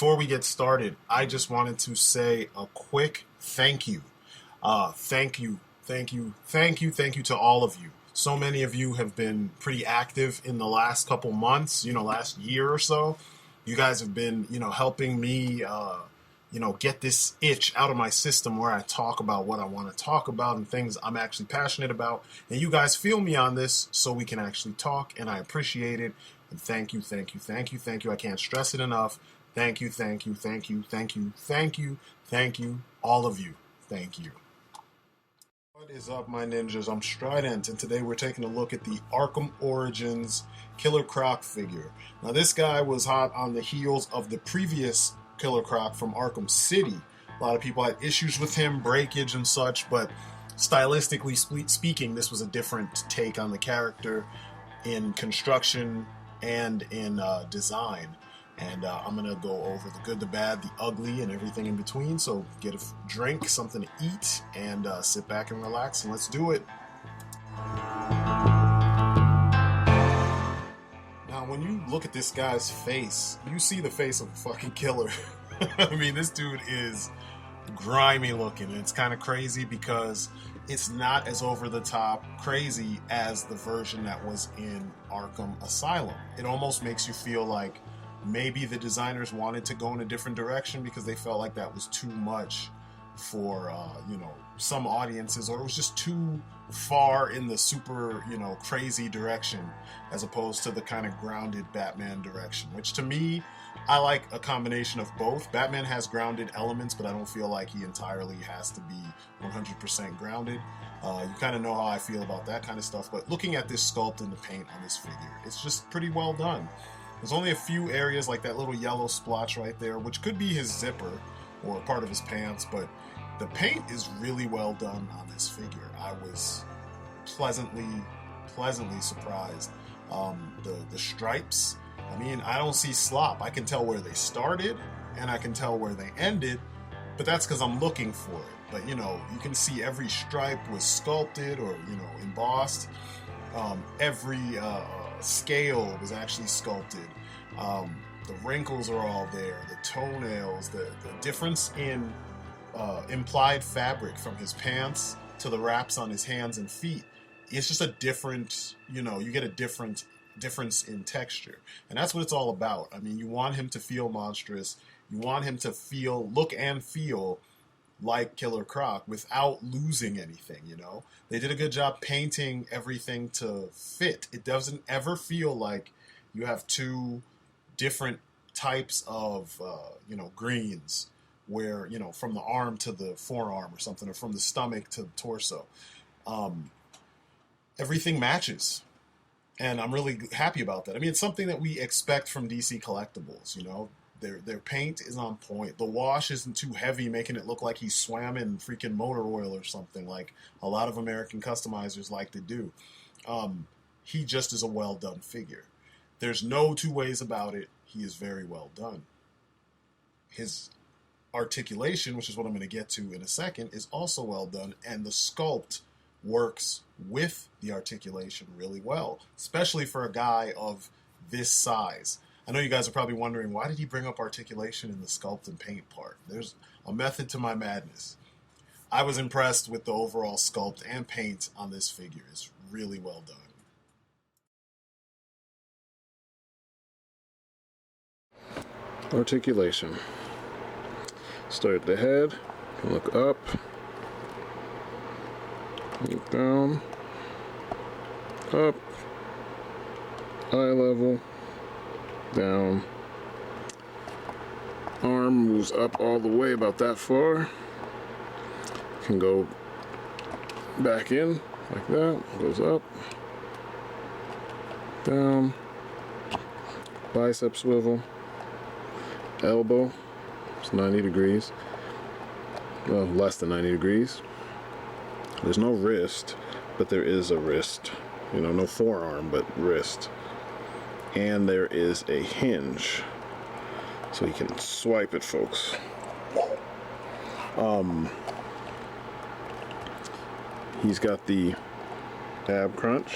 before we get started, I just wanted to say a quick thank you. Thank you to all of you. So many of you have been pretty active in the last couple months, last year or so. You guys have been, helping me, get this itch out of my system where I talk about what I want to talk about and things I'm actually passionate about. And you guys feel me on this so we can actually talk, and I appreciate it. And thank you. I can't stress it enough. Thank you, all of you. Thank you. What is up, my ninjas? I'm Strydent, and today we're taking a look at the Arkham Origins Killer Croc figure. Now, this guy was hot on the heels of the previous Killer Croc from Arkham City. A lot of people had issues with him, breakage and such, but stylistically speaking, this was a different take on the character in construction and in design. And I'm going to go over the good, the bad, the ugly, and everything in between. So get a drink, something to eat, and sit back and relax, and let's do it. Now, when you look at this guy's face, you see the face of a fucking killer. I mean, this dude is grimy looking, and it's kind of crazy because it's not as over-the-top crazy as the version that was in Arkham Asylum. It almost makes you feel like maybe the designers wanted to go in a different direction because they felt like that was too much for, some audiences, or it was just too far in the super, crazy direction as opposed to the kind of grounded Batman direction, which to me, I like a combination of both. Batman has grounded elements, but I don't feel like he entirely has to be 100% grounded. You kind of know how I feel about that kind of stuff, but looking at this sculpt and the paint on this figure, it's just pretty well done. There's only a few areas like that little yellow splotch right there, which could be his zipper or part of his pants, but the paint is really well done on this figure. I was pleasantly surprised. The stripes, I mean, I don't see slop. I can tell where they started and I can tell where they ended, but that's because I'm looking for it. But, you can see every stripe was sculpted or, embossed. Every scale was actually sculpted. The wrinkles are all there, the toenails, the difference in implied fabric from his pants to the wraps on his hands and feet. It's just a different, you get a difference in texture. And that's what it's all about. I mean, you want him to feel monstrous. You want him to look and feel like Killer Croc without losing anything, They did a good job painting everything to fit. It doesn't ever feel like you have two different types of, greens where, from the arm to the forearm or something, or from the stomach to the torso. Everything matches. And I'm really happy about that. I mean, it's something that we expect from DC Collectibles, Their paint is on point. The wash isn't too heavy, making it look like he swam in freaking motor oil or something like a lot of American customizers like to do. He just is a well-done figure. There's no two ways about it. He is very well done. His articulation, which is what I'm going to get to in a second, is also well done, and the sculpt works with the articulation really well, especially for a guy of this size. I know you guys are probably wondering, why did he bring up articulation in the sculpt and paint part? There's a method to my madness. I was impressed with the overall sculpt and paint on this figure. It's really well done. Articulation. Start at the head, look up, look down, up, eye level, down. Arm moves up all the way about that far. Can go back in like that, goes up, down, bicep swivel, elbow, it's 90 degrees, well, less than 90 degrees. There's no wrist, but there is a wrist, no forearm, but wrist. And there is a hinge, so you can swipe it, folks. He's got the ab crunch,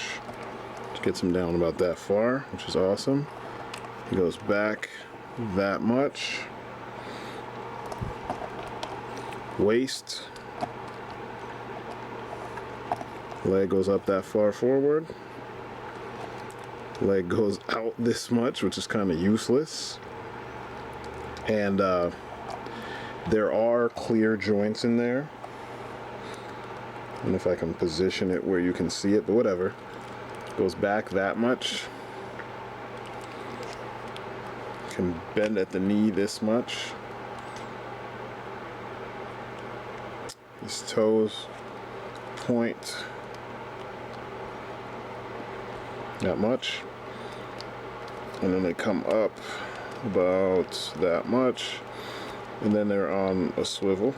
which gets him down about that far, which is awesome. He goes back that much, Waist. Leg goes up that far forward. Leg goes out this much, which is kind of useless. And there are clear joints in there. And if I can position it where you can see it, but whatever. Goes back that much. Can bend at the knee this much. His toes point that much, and then they come up about that much, and then they're on a swivel,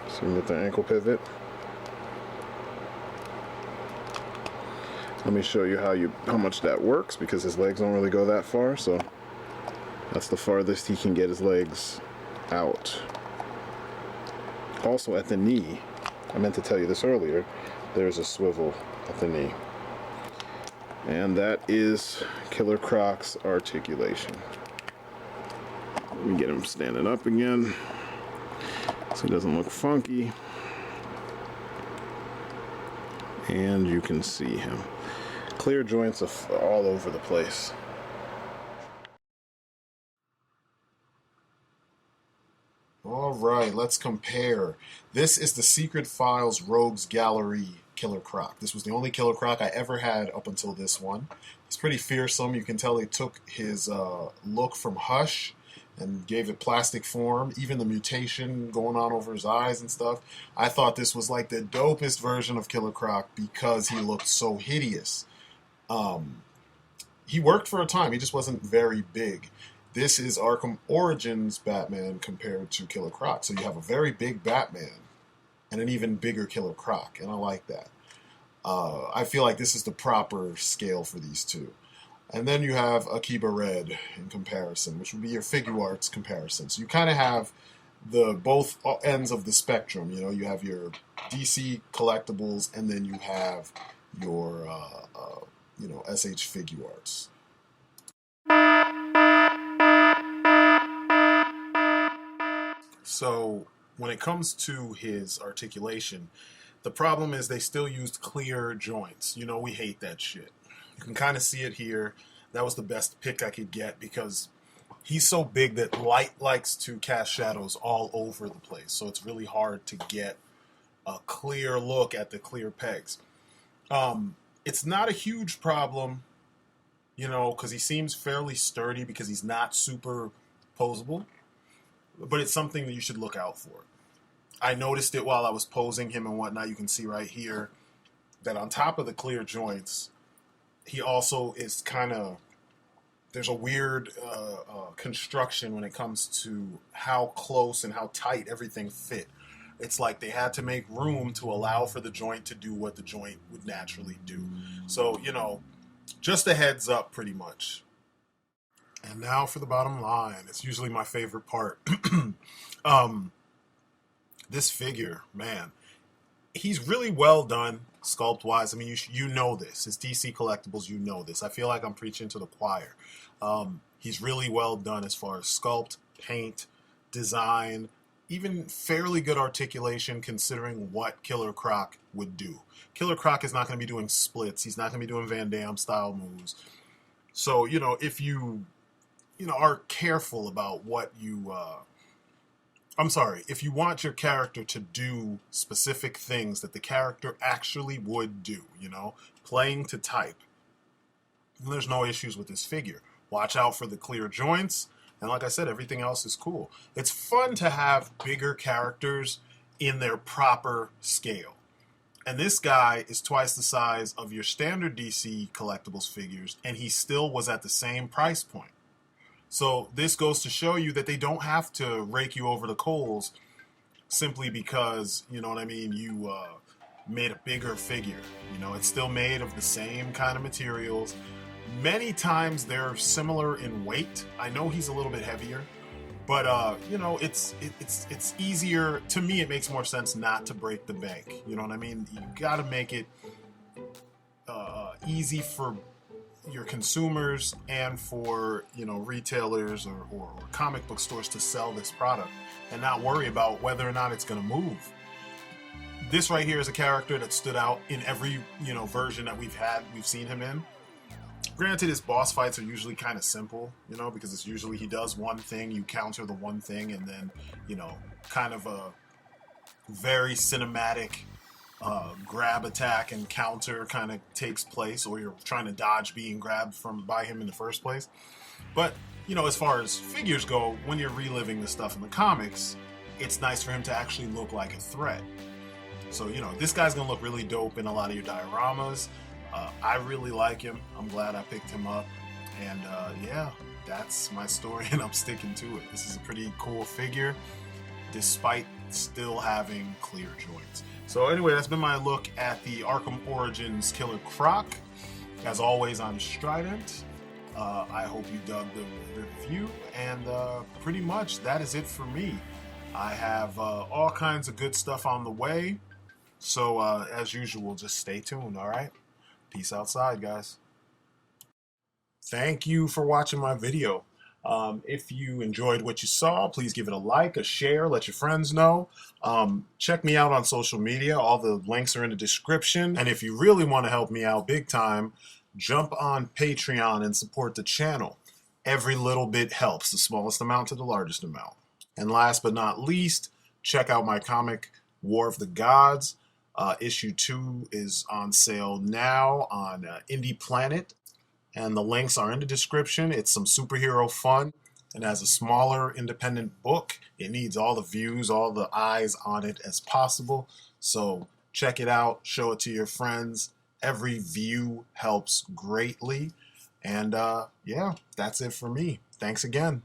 so with the ankle pivot. Let me show you how much that works, because his legs don't really go that far, so that's the farthest he can get his legs out. Also at the knee, I meant to tell you this earlier, there's a swivel at the knee. And that is Killer Croc's articulation. Let me get him standing up again so he doesn't look funky. And you can see him. Clear joints all over the place. All right, let's compare. This is the Secret Files Rogues Gallery Killer Croc. This was the only Killer Croc I ever had up until this one. It's pretty fearsome. You can tell they took his look from Hush and gave it plastic form. Even the mutation going on over his eyes and stuff. I thought this was like the dopest version of Killer Croc because he looked so hideous. He worked for a time. He just wasn't very big. This is Arkham Origins Batman compared to Killer Croc. So you have a very big Batman and an even bigger Killer Croc, and I like that. I feel like this is the proper scale for these two. And then you have Akiba Red in comparison, which would be your figure arts comparison. So you kind of have the both ends of the spectrum. You know, you have your DC collectibles, and then you have your SH figure arts. So when it comes to his articulation, the problem is they still used clear joints. You know, we hate that shit. You can kind of see it here. That was the best pick I could get because he's so big that light likes to cast shadows all over the place. So it's really hard to get a clear look at the clear pegs. It's not a huge problem, you know, because he seems fairly sturdy because he's not super posable. But it's something that you should look out for. I noticed it while I was posing him and whatnot. You can see right here that on top of the clear joints, he also is kind of, there's a weird construction when it comes to how close and how tight everything fit. It's like they had to make room to allow for the joint to do what the joint would naturally do. So, you know, just a heads up pretty much. And now for the bottom line. It's usually my favorite part. This figure, man, he's really well done sculpt-wise. I mean, you know this. It's DC Collectibles, you know this. I feel like I'm preaching to the choir. He's really well done as far as sculpt, paint, design, even fairly good articulation considering what Killer Croc would do. Killer Croc is not going to be doing splits. He's not going to be doing Van Damme style moves. So, you know, if you are careful about what you, if you want your character to do specific things that the character actually would do, you know, playing to type, then there's no issues with this figure. Watch out for the clear joints, and like I said, everything else is cool. It's fun to have bigger characters in their proper scale. And this guy is twice the size of your standard DC Collectibles figures, and he still was at the same price point. So this goes to show you that they don't have to rake you over the coals simply because, you know what I mean, you made a bigger figure. You know, it's still made of the same kind of materials. Many times they're similar in weight. I know he's a little bit heavier, but you know, it's easier. To me, it makes more sense not to break the bank. You know what I mean? You got to make it easy for your consumers and for, you know, retailers or comic book stores to sell this product and not worry about whether or not it's going to move. This right here is a character that stood out in every, you know, version that we've seen him in. Granted, his boss fights are usually kind of simple, you know, because it's usually he does one thing, you counter the one thing, and then, you know, kind of a very cinematic grab attack and counter kind of takes place, or you're trying to dodge being grabbed by him in the first place. But, you know, as far as figures go, when you're reliving the stuff in the comics, it's nice for him to actually look like a threat. So, you know, this guy's gonna look really dope in a lot of your dioramas. I really like him. I'm glad I picked him up. And yeah, that's my story, and I'm sticking to it. This is a pretty cool figure, despite still having clear joints. So anyway, that's been my look at the Arkham Origins Killer Croc. As always, I'm Strydent. I hope you dug the review, and pretty much that is it for me. I have all kinds of good stuff on the way. So as usual, just stay tuned, all right? Peace outside, guys. Thank you for watching my video. If you enjoyed what you saw, please give it a like, a share, let your friends know. Check me out on social media. All the links are in the description. And if you really want to help me out big time, jump on Patreon and support the channel. Every little bit helps, the smallest amount to the largest amount. And last but not least, check out my comic, War of the Gods. Issue 2 is on sale now on Indie Planet, and the links are in the description. It's some superhero fun, and as a smaller independent book, it needs all the views, all the eyes on it as possible. So check it out, show it to your friends. Every view helps greatly. And yeah, that's it for me. Thanks again.